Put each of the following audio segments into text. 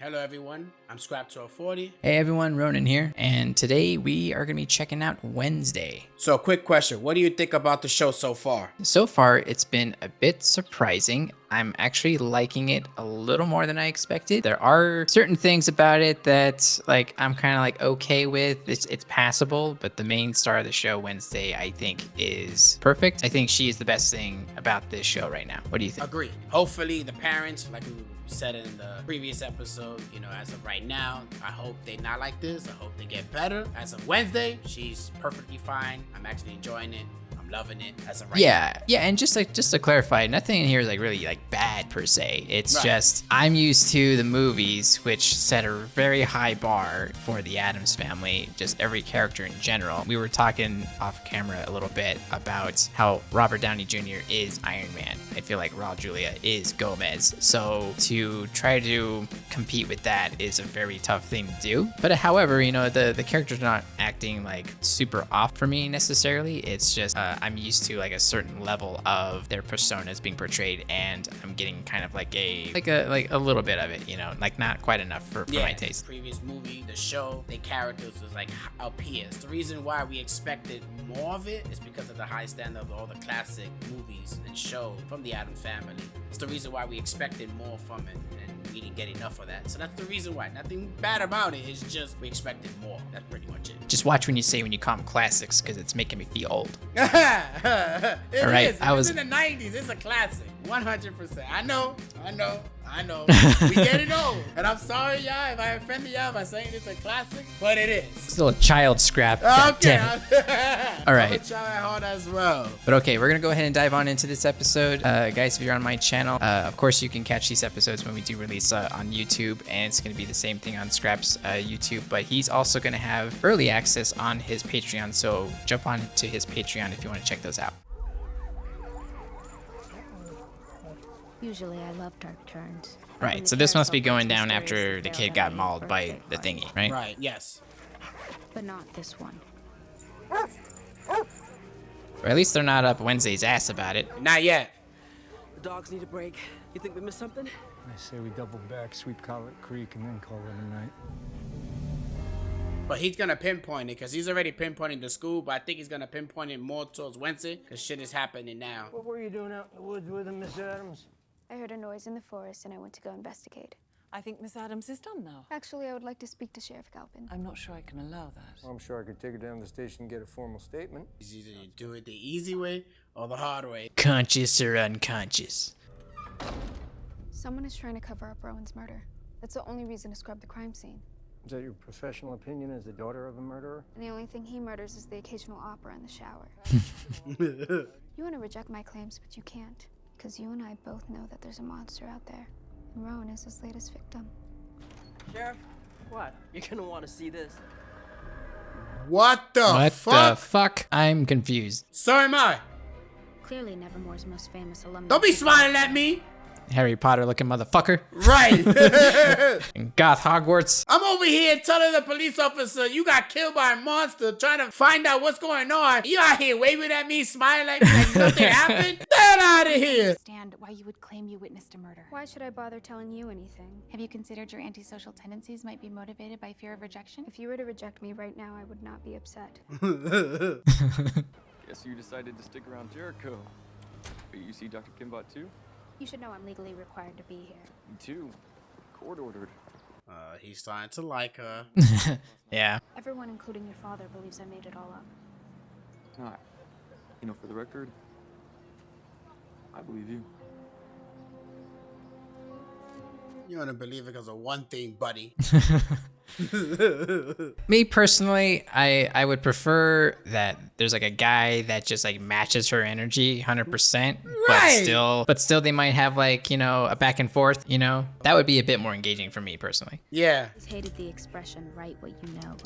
Hello everyone, I'm Scrap1240. Hey everyone, Ronan here, and today we are going to be checking out Wednesday. So quick question, what do you think about the show so far? So far, it's been a bit surprising. I'm actually liking it a little more than I expected. There are certain things about it that I'm kind of okay with. It's passable, but the main star of the show, Wednesday, I think is perfect. I think she is the best thing about this show right now. What do you think? Agree. Hopefully the parents, like we said in the previous episode, as of right now, I hope they not like this. I hope they get better. As of Wednesday, she's perfectly fine. I'm actually enjoying it. I'm loving it as of right now. Yeah, and just to clarify, nothing in here is really bad per se. It's Right. just I'm used to the movies, which set a very high bar for the Addams family, just every character in general. We were talking off camera a little bit about how Robert Downey Jr. is Iron Man. I feel like Raul Julia is Gomez. So to try to compete with that is a very tough thing to do. But however, the character's not acting super off for me necessarily. It's just I'm used to a certain level of their personas being portrayed, and I'm getting kind of a little bit of it, not quite enough for my taste. The previous movie, the show, the characters was up here. The reason why we expected more of it is because of the high standard of all the classic movies and shows from the Addams family. It's the reason why we expected more from it, and we didn't get enough of that. So that's the reason why. Nothing bad about it. It's just we expected more. That's pretty much it. Just watch when you call them classics, because it's making me feel old. It All right, is. It's in the 90s. It's a classic. 100%. I know. We get it old. And I'm sorry, y'all, if I offended y'all by saying it's a classic, but it is. Still a child, Scrap. Okay. All right. I'm try hard as well. But okay, we're gonna go ahead and dive on into this episode. Guys, if you're on my channel, of course you can catch these episodes when we do release on YouTube, and it's gonna be the same thing on Scrap's YouTube, but he's also gonna have early access on his Patreon, so jump on to his Patreon if you want to check those out. Usually I love dark turns. Right, so this must be going down after the kid got mauled by the thingy, right? Right, yes. But not this one. Or at least they're not up Wednesday's ass about it. Not yet. The dogs need a break. You think we missed something? I say we double back, sweep Collet Creek, and then call it a night. But he's gonna pinpoint it, because he's already pinpointing the school, but I think he's gonna pinpoint it more towards Wednesday, because shit is happening now. What were you doing out in the woods with him, Miss Adams? I heard a noise in the forest and I went to go investigate. I think Miss Adams is done now. Actually, I would like to speak to Sheriff Galpin. I'm not sure I can allow that. Well, I'm sure I could take her down to the station and get a formal statement. It's either you do it the easy way or the hard way. Conscious or unconscious? Someone is trying to cover up Rowan's murder. That's the only reason to scrub the crime scene. Is that your professional opinion as the daughter of a murderer? And the only thing he murders is the occasional opera in the shower. You want to reject my claims, but you can't. Because you and I both know that there's a monster out there. And Rowan is his latest victim. Sheriff? What? You're gonna want to see this. What the fuck? I'm confused. So am I. Clearly Nevermore's most famous alumni. Don't be smiling at me. Harry Potter looking motherfucker. Right. In Goth Hogwarts. I'm over here telling the police officer you got killed by a monster, trying to find out what's going on. You out here waving at me, smiling like nothing happened? Get out of here. Understand why you would claim you witnessed a murder. Why should I bother telling you anything? Have you considered your antisocial tendencies might be motivated by fear of rejection? If you were to reject me right now, I would not be upset. Guess you decided to stick around Jericho. But you see Dr. Kimbot too? You should know I'm legally required to be here. Me too. Court ordered. He's starting to like her. Yeah. Everyone, including your father, believes I made it all up. Not. For the record, I believe you. You don't believe it because of one thing, buddy. Me personally, I would prefer that there's a guy that just matches her energy 100%, Right. but still they might have a back and forth, that would be a bit more engaging for me personally. Yeah. I hated the expression, write what you know.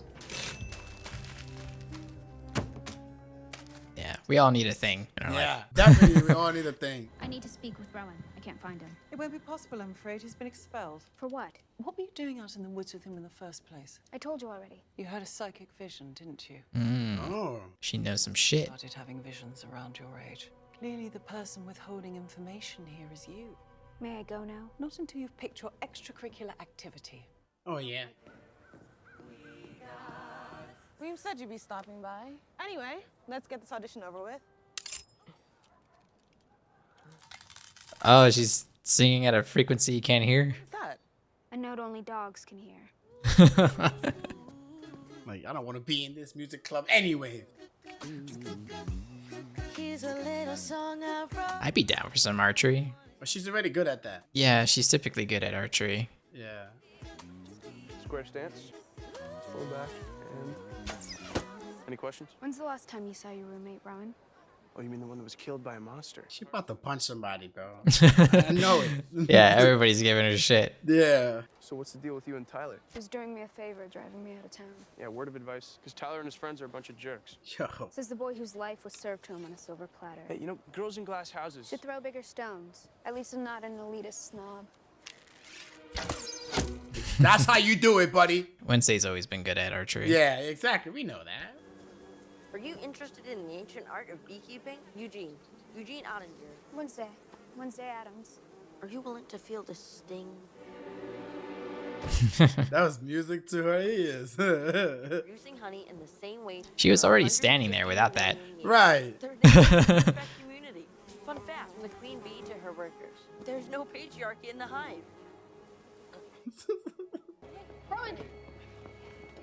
Yeah, we all need a thing in our life. Yeah, definitely. We all need a thing. I need to speak with Rowan. I can't find him. It won't be possible, I'm afraid. He's been expelled. For what? What were you doing out in the woods with him in the first place? I told you already. You had a psychic vision, didn't you? Oh. She knows some shit. Started having visions around your age. Clearly the person withholding information here is you. May I go now? Not until you've picked your extracurricular activity. Oh yeah. Reem said you'd be stopping by. Anyway, let's get this audition over with. Oh, she's singing at a frequency you can't hear. What's that? A note only dogs can hear. Like, I don't want to be in this music club anyway. Here's a little song I wrote. I'd be down for some archery. But she's already good at that. Yeah, she's typically good at archery. Yeah. Square stance. Pull back. And. Any questions? When's the last time you saw your roommate, Rowan? Oh, you mean the one that was killed by a monster? She about to punch somebody, bro. I know it. Yeah, everybody's giving her shit. Yeah. So what's the deal with you and Tyler? She's doing me a favor, driving me out of town. Yeah, word of advice. Because Tyler and his friends are a bunch of jerks. Yo. Says the boy whose life was served to him on a silver platter. Hey, you know, girls in glass houses. Should throw bigger stones. At least I'm not an elitist snob. That's how you do it, buddy. Wednesday's always been good at archery. Yeah, exactly. We know that. Are you interested in the ancient art of beekeeping? Eugene Ottinger. Wednesday Adams. Are you willing to feel the sting? That was music to her ears. Producing honey in the same way. She was already standing there without that. Right. They're respect community. Fun fact, from the queen bee to her workers. There's no patriarchy in the hive. Rowan!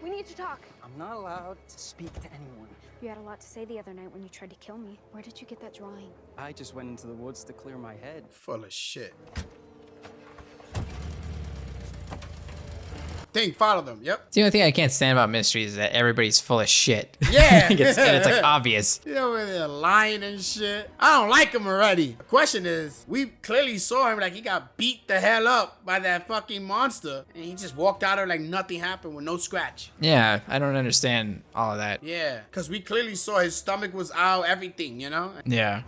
We need to talk. I'm not allowed to speak to anyone. You had a lot to say the other night when you tried to kill me. Where did you get that drawing? I just went into the woods to clear my head. Full of shit. Thing, follow them. Yep. The only thing I can't stand about mysteries is that everybody's full of shit. Yeah. And it's like obvious. You know, they're lying and shit. I don't like him already. The question is, we clearly saw him like he got beat the hell up by that fucking monster. And he just walked out of like nothing happened with no scratch. Yeah, I don't understand all of that. Yeah. Because we clearly saw his stomach was out, everything, you know? Yeah.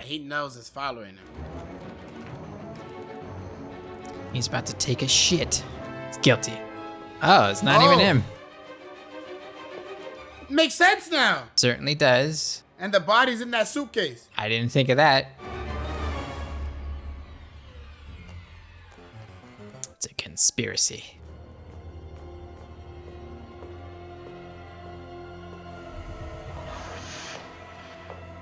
He knows it's following him. He's about to take a shit. He's guilty. Oh, it's not even him. Makes sense now. Certainly does. And the body's in that suitcase. I didn't think of that. It's a conspiracy.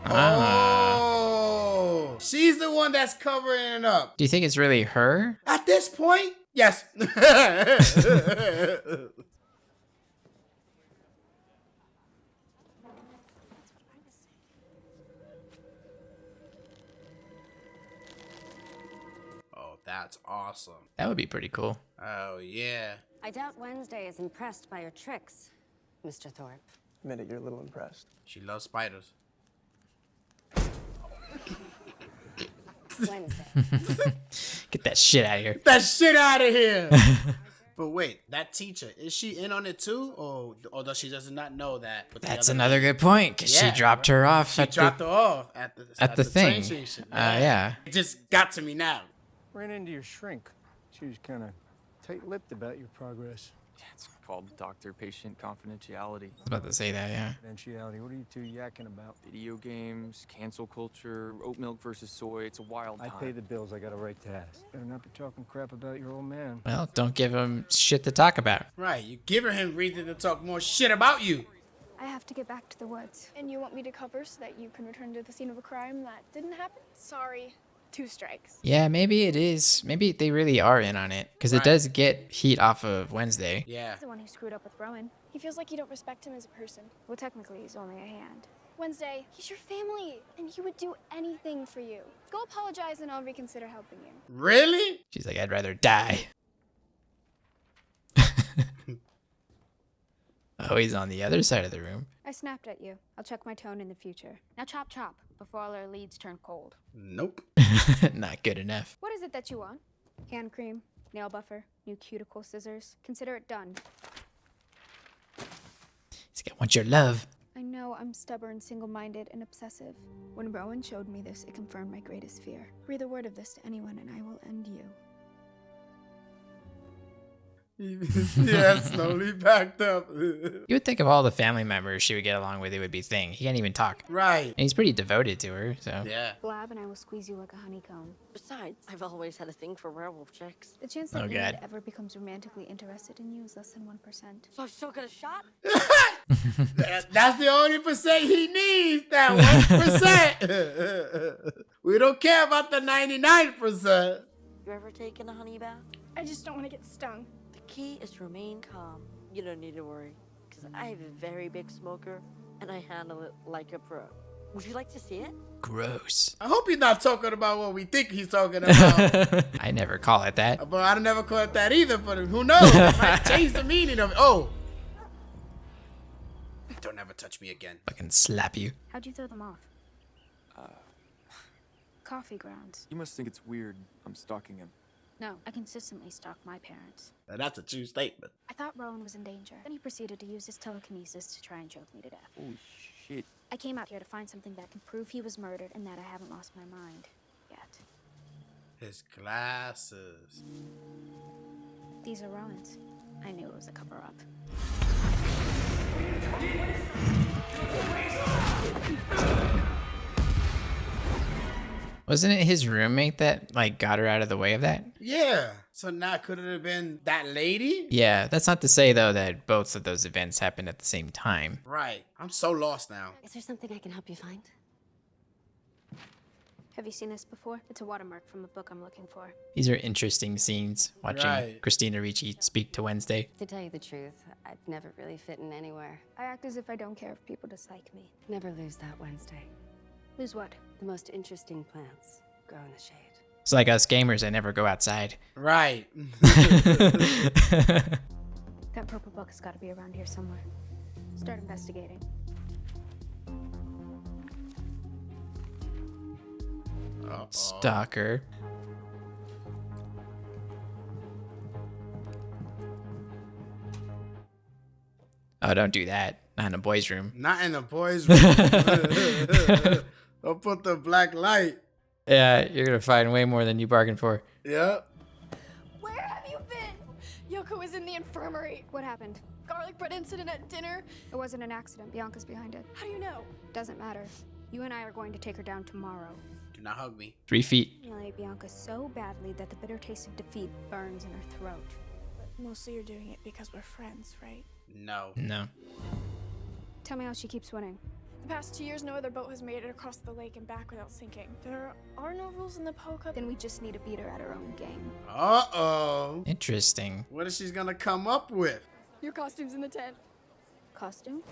Oh, she's the one that's covering it up. Do you think it's really her? At this point, yes. Oh, that's awesome. That would be pretty cool. Oh, yeah. I doubt Wednesday is impressed by your tricks, Mr. Thorpe. Admit it, you're a little impressed. She loves spiders. Wednesday. Get that shit out of here. That shit out of here. But wait, that teacher, is she in on it too? Or does she just not know that? That's another good point, because Yeah, she dropped her off She at dropped the, her off at the thing. train station. Yeah. It just got to me now. Ran into your shrink. She was kind of tight-lipped about your progress. It's called doctor-patient confidentiality. I was about to say that, yeah. Confidentiality. What are you two yakking about? Video games, cancel culture, oat milk versus soy. It's a wild I time. pay the bills. I got a right to ask. Better not be talking crap about your old man. Well, don't give him shit to talk about. Right, you giving him reason to talk more shit about you. I have to get back to the woods. And you want me to cover so that you can return to the scene of a crime that didn't happen? Sorry. 2 strikes. Yeah, maybe it is. Maybe they really are in on it, because it does get heat off of Wednesday. Yeah. He's the one who screwed up with Rowan. He feels like you don't respect him as a person. Well, technically, he's only a hand. Wednesday, he's your family, and he would do anything for you. Go apologize and I'll reconsider helping you. Really? She's like, I'd rather die. Oh, he's on the other side of the room. I snapped at you. I'll check my tone in the future. Now chop chop, before all our leads turn cold. Nope. Not good enough. What is it that you want? Hand cream, nail buffer, new cuticle scissors. Consider it done. He's like, I want your love. I know I'm stubborn, single-minded, and obsessive. When Rowan showed me this, it confirmed my greatest fear. Breathe a word of this to anyone and I will end you. Yeah, slowly backed up. You would think of all the family members she would get along with, it would be Thing. He can't even talk. Right. And he's pretty devoted to her, so. Yeah. Blab and I will squeeze you like a honeycomb. Besides, I've always had a thing for werewolf chicks. The chance that Oh, Enid God. ever becomes romantically interested in you is less than 1%. So I've still got a shot? That's the only percent he needs. That 1%. We don't care about the 99%. You ever taken a honey bath? I just don't want to get stung. The key is to remain calm. You don't need to worry, because I have a very big smoker, and I handle it like a pro. Would you like to see it? Gross. I hope he's not talking about what we think he's talking about. I never call it that. But I never call it that either, but who knows? It might change the meaning of it. Oh. Don't ever touch me again. Fucking slap you. How'd you throw them off? Coffee grounds. You must think it's weird I'm stalking him. No, I consistently stalk my parents. Now, that's a true statement. I thought Rowan was in danger. Then he proceeded to use his telekinesis to try and choke me to death. Holy shit. I came out here to find something that can prove he was murdered and that I haven't lost my mind yet. His glasses. These are Rowan's. I knew it was a cover-up. Wasn't it his roommate that, like, got her out of the way of that? Yeah. So now could it have been that lady? Yeah, that's not to say, though, that both of those events happened at the same time. Right. I'm so lost now. Is there something I can help you find? Have you seen this before? It's a watermark from a book I'm looking for. These are interesting scenes, watching Right. Christina Ricci speak to Wednesday. To tell you the truth, I've never really fit in anywhere. I act as if I don't care if people dislike me. Never lose that Wednesday. Lose what? The most interesting plants grow in the shade. It's like us gamers, I never go outside. Right. That purple book has got to be around here somewhere. Start investigating. Uh-oh. Stalker. Oh, don't do that. Not in a boys' room. Not in the boys' room. Don't put the black light. Yeah, you're gonna find way more than you bargained for. Yep. Where have you been? Yoko was in the infirmary. What happened? Garlic bread incident at dinner. It wasn't an accident. Bianca's behind it. How do you know? Doesn't matter. You and I are going to take her down tomorrow. Do not hug me. 3 feet. Humiliate Bianca so badly that the bitter taste of defeat burns in her throat. Mostly you're doing it because we're friends, right? No. No. Tell me how she keeps winning. The past 2 years, no other boat has made it across the lake and back without sinking. There are no rules in the Poe Cup. Then we just need to beat her at her own game. Uh-oh. Interesting. What is she gonna come up with? Your costume's in the tent. Costume?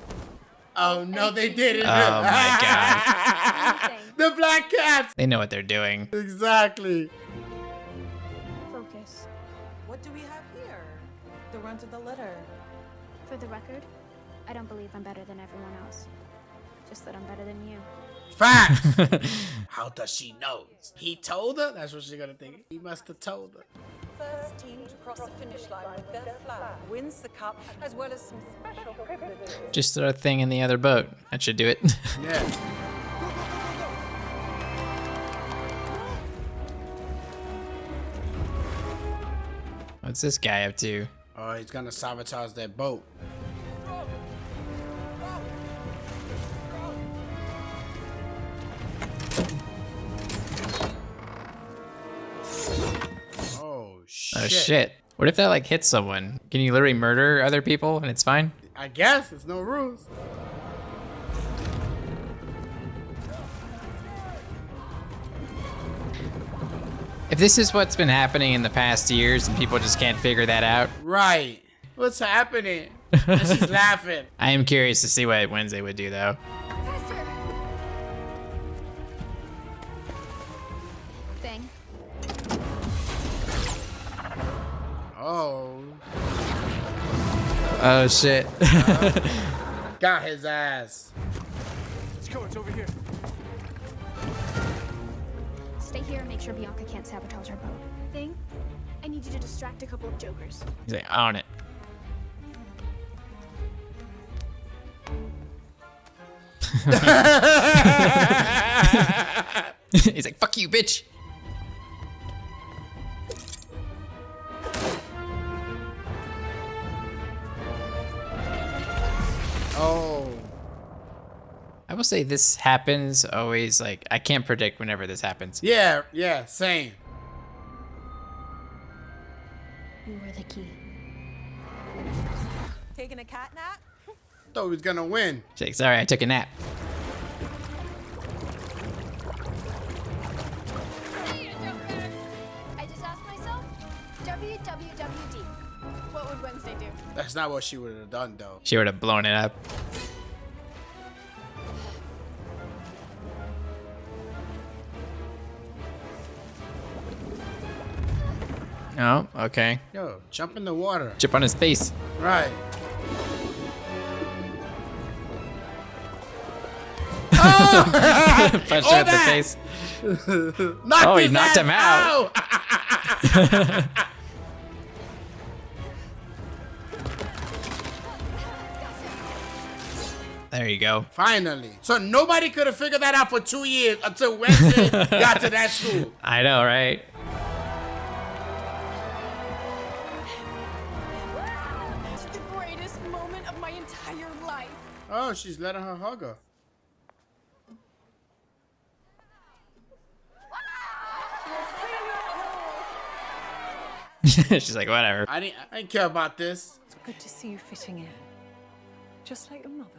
Oh, no, they didn't. Oh my god. The black cats. They know what they're doing. Exactly. Focus. What do we have here? The runt of the litter. For the record, I don't believe I'm better than everyone else. Just that I'm better than you. Facts. How does she know? He told her? That's what she's gonna think. He must have told her. First team to cross the finish line with their flag wins the cup, as well as some special privileges. Just throw a thing in the other boat. That should do it. Yeah. What's this guy up to? Oh, he's gonna sabotage that boat. Oh shit. Oh shit. What if that like hits someone? Can you literally murder other people and it's fine? I guess there's no rules. If this is what's been happening in the past years and people just can't figure that out, Right. What's happening? And she's laughing. I am curious to see what Wednesday would do though. Faster! Thing. Oh. Oh shit. Got his ass. Let's go, it's over here. Stay here and make sure Bianca can't sabotage our boat. Thing, I need you to distract a couple of jokers. He's like, on it. He's like, fuck you, bitch. Oh. I will say this happens always, like, I can't predict whenever this happens. Yeah, yeah, same. You were the key. Taking a cat nap? Thought he was gonna win. She's like, sorry, I took a nap. I just asked myself, WWWD. What would Wednesday do? That's not what she would have done, though. She would have blown it up. Oh, okay. Yo, jump in the water. Chip on his face. Right. Punched her in the face. Knocked He his knocked ass him out. There you go. Finally. So nobody could have figured that out for 2 years until Wednesday got to that school. I know, right? It's the greatest moment of my entire life. Oh, she's letting her hug her. She's like, whatever. I didn't care about this. It's good to see you fitting in. Just like your mother.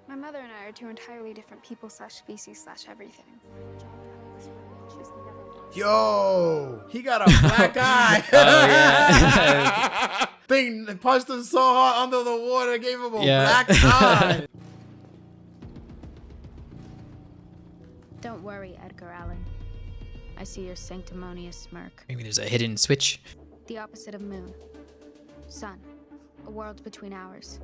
My mother and I are two entirely different people slash species slash everything. Yo, he got a black eye. Oh, yeah. Thing punched him so hard under the water, gave him a Yeah. black eye. Don't worry, Edgar Allan. I see your sanctimonious smirk. Maybe there's a hidden switch. The opposite of moon. Sun. A world between ours.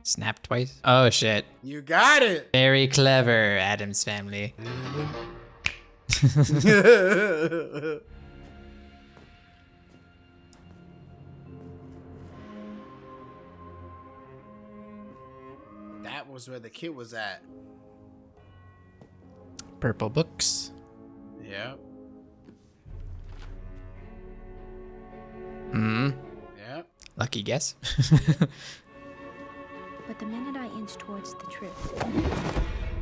Snap twice. Oh, shit. You got it. Very clever, Adam's family. That was where the kid was at. Purple books. Yep. Yep. Lucky guess. But the minute I inch towards the truth,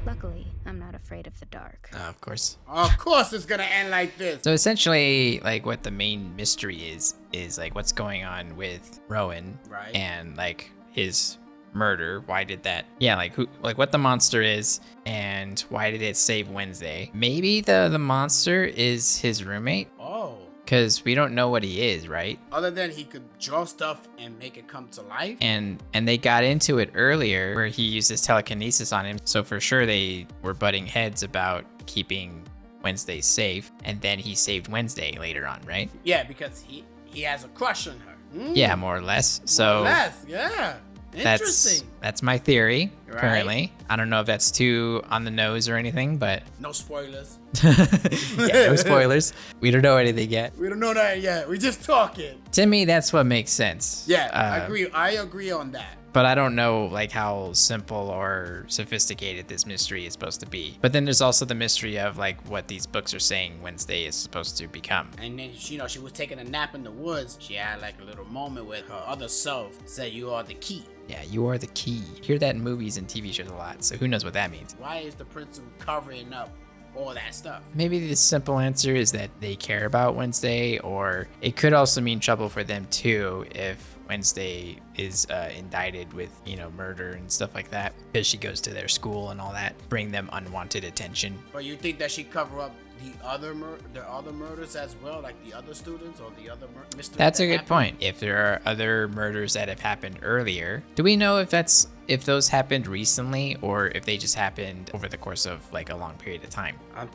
luckily, I'm not afraid of the dark. Of course. Of course it's gonna end like this. So essentially, like, what the main mystery is like what's going on with Rowan, Right. and like his murder. Why did that? Yeah, like who, like what the monster is, and why did it save Wednesday? Maybe the monster is his roommate, Oh. because we don't know what he is, right? Other than he could draw stuff and make it come to life. And they got into it earlier where he uses telekinesis on him. So for sure they were butting heads about keeping Wednesday safe, and then he saved Wednesday later on, right? Yeah, because he has a crush on her. Yeah, more or less. So Yeah. Interesting. that's my theory Right. currently. I don't know if that's too on the nose or anything, but No spoilers. yeah, no spoilers. We don't know anything yet. We don't know that yet. We just talking. To me, that's what makes sense. Yeah, I agree. I agree on that. But I don't know like how simple or sophisticated this mystery is supposed to be. But then there's also the mystery of like what these books are saying Wednesday is supposed to become. And then, she was taking a nap in the woods. She had like a little moment with her other self. Said, "You are the key." Yeah, you are the key. Hear that in movies and TV shows a lot, so who knows what that means. Why is the principal covering up all that stuff? Maybe the simple answer is that they care about Wednesday, or it could also mean trouble for them too if Wednesday is indicted with, murder and stuff like that, because she goes to their school and all that, bring them unwanted attention. But you think that she cover up the other murders as well, like the other students or the other mysteries? That's a good happened? point. If there are other murders that have happened earlier, do we know if those happened recently or if they just happened over the course of like a long period of time? I'm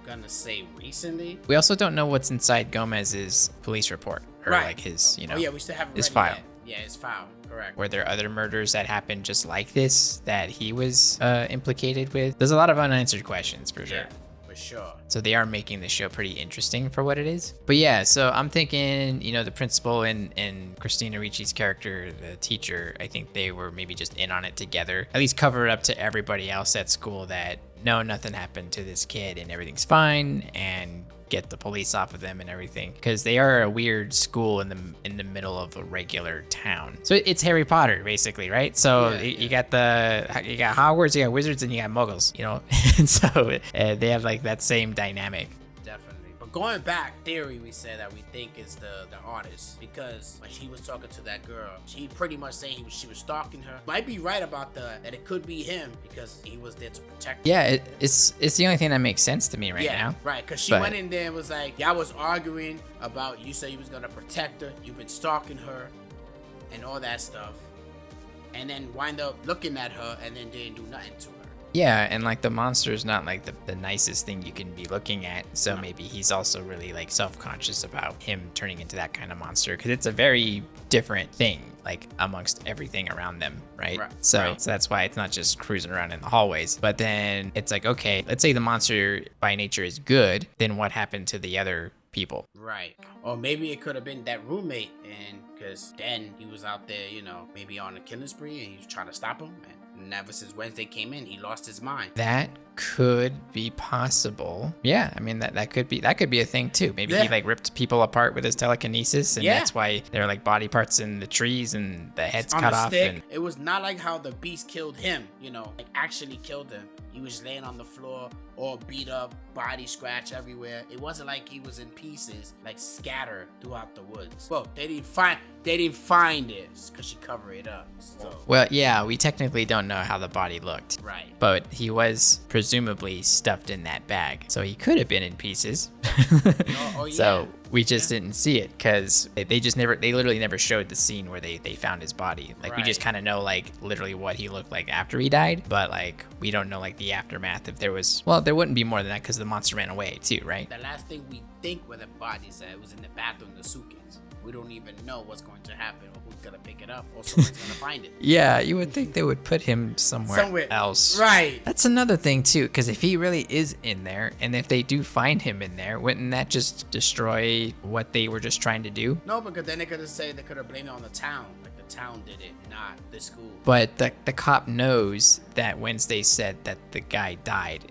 gonna say recently. We also don't know what's inside Gomez's police report or Right. like his, Oh yeah, we still haven't his read it file. yet. Yeah, his file. Correct. Were there other murders that happened just like this that he was implicated with? There's a lot of unanswered questions for sure. Yeah, for sure. So they are making the show pretty interesting for what it is. But yeah, so I'm thinking, the principal and Christina Ricci's character, the teacher, I think they were maybe just in on it together. At least cover it up to everybody else at school that no, nothing happened to this kid and everything's fine, and get the police off of them and everything, because they are a weird school in the middle of a regular town. So it's Harry Potter basically, right? So you got Hogwarts, you got wizards, and you got muggles, you know. And so they have like that same dynamic. Definitely. But going back, theory we said that we think is the artist, because when he was talking to that girl, she pretty much saying she was stalking her. Might be right about that it could be him, because he was there to protect her. Yeah, it's the only thing that makes sense to me right now. Right, because she went in there and was like, y'all was arguing about, you said you was gonna protect her, you've been stalking her and all that stuff, and then wind up looking at her and then didn't do nothing to her. Yeah, and like the monster is not like the nicest thing you can be looking at, so maybe he's also really like self-conscious about him turning into that kind of monster, because it's a very different thing like amongst everything around them, right? So that's why it's not just cruising around in the hallways. But then it's like, okay, let's say the monster by nature is good, then what happened to the other people? Right. Or maybe it could have been that roommate, and because then he was out there, you know, maybe on a killing spree, and he was trying to stop him, and ever since Wednesday came in, he lost his mind. That could be possible. Yeah, I mean that could be a thing too. Maybe he like ripped people apart with his telekinesis, and that's why they're like body parts in the trees and the heads cut off. And it was not like how the beast killed him, you know, like actually killed him. He was laying on the floor, all beat up, body scratch everywhere. It wasn't like he was in pieces, like scattered throughout the woods. Well, they didn't find it because she covered it up. So. Well, yeah, we technically don't know how the body looked. Right. But he was presumably stuffed in that bag, so he could have been in pieces. So we just didn't see it, because they literally never showed the scene where they found his body. Like we just kind of know like literally what he looked like after he died, but like we don't know like the aftermath. If there was, well, there wouldn't be more than that because the monster ran away too, right? The last thing we think where the body's at was in the bathroom, the suitcase. We don't even know what's going to happen, or who's gonna pick it up, or someone's gonna find it. Yeah, you would think they would put him somewhere else. Right. That's another thing too, because if he really is in there, and if they do find him in there, wouldn't that just destroy what they were just trying to do? No, because then they could have blamed it on the town. Like the town did it, not the school. But the cop knows that Wednesday said that the guy died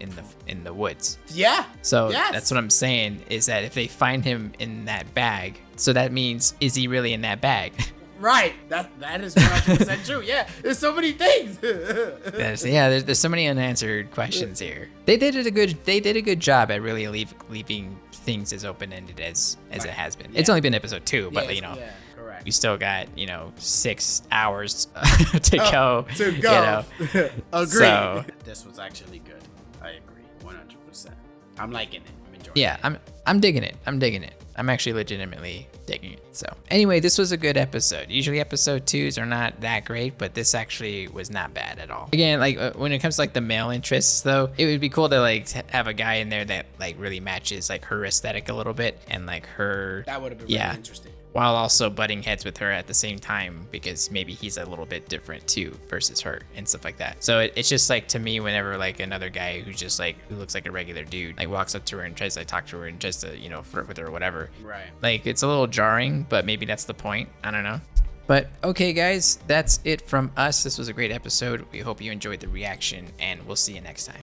in the woods. Yeah. So that's what I'm saying, is that if they find him in that bag, so that means, is he really in that bag? Right. That is 100% true. Yeah. There's so many things. There's so many unanswered questions here. They did a good job at really leaving things as open-ended as it has been. It's only been episode 2, but you know. We still got, 6 hours to go. You know? Agree. So, this was actually good. I agree, 100%. I'm liking it. I'm enjoying it. Yeah, I'm digging it. I'm actually legitimately digging it. So anyway, this was a good episode. Usually episode 2s are not that great, but this actually was not bad at all. Again, like when it comes to like the male interests though, it would be cool to like have a guy in there that like really matches like her aesthetic a little bit, and like her. That would have been really interesting. While also butting heads with her at the same time, because maybe he's a little bit different too versus her and stuff like that. So it's just like, to me, whenever like another guy who looks like a regular dude like walks up to her and tries to talk to her and tries to flirt with her or whatever, right? Like it's a little jarring, but maybe that's the point. I don't know. But okay, guys, that's it from us. This was a great episode. We hope you enjoyed the reaction, and we'll see you next time.